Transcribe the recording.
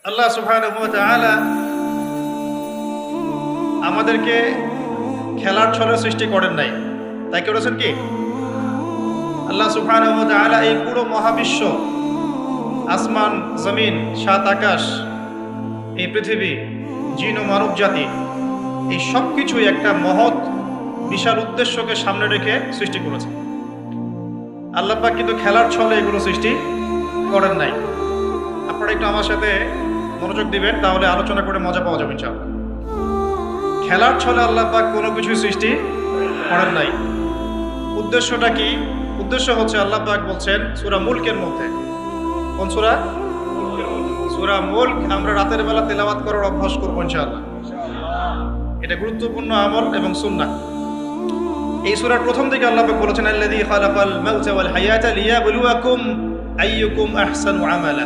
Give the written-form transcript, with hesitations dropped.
আল্লাহ সুবহানাহু ওয়া তাআলা আমাদেরকে খেলার ছলে সৃষ্টি করেন নাই, তাই করেছেন কি? আল্লাহ সুবহানাহু ওয়া তাআলা এই পুরো মহাবিশ্ব, আসমান জমিন, সাত আকাশ, এই পৃথিবী, জিন ও মানব জাতি, এই সব কিছুই একটা মহৎ বিশাল উদ্দেশ্যকে সামনে রেখে সৃষ্টি করেছে। আল্লাহ পাক কিন্তু খেলার ছলে এগুলো সৃষ্টি করেন নাই। আপনারা একটু আমার সাথে মনোযোগ দিবেন, তাহলে আলোচনা করে মজা পাওয়া যাবে ইনশাআল্লাহ। খেলার ছলে আল্লাহ পাক কোনো কিছু সৃষ্টি করেন নাই। উদ্দেশ্যটা কি? উদ্দেশ্য হচ্ছে আল্লাহ পাক বলছেন সূরা মুলকের মধ্যে। কোন সূরা? সূরা মুলক। আমরা রাতের বেলা তেলাওয়াত করার অভ্যাস করবো ইনশাআল্লাহ। এটা গুরুত্বপূর্ণ আমল এবং সুন্নাহ। এই সূরার প্রথম দিকে আল্লাহ পাক বলেছেন আল্লাযী খালাকাল মাউতা ওয়াল হায়াতা লিয়াবলুয়াকুম আইয়ুকুম আহসানু আমালা।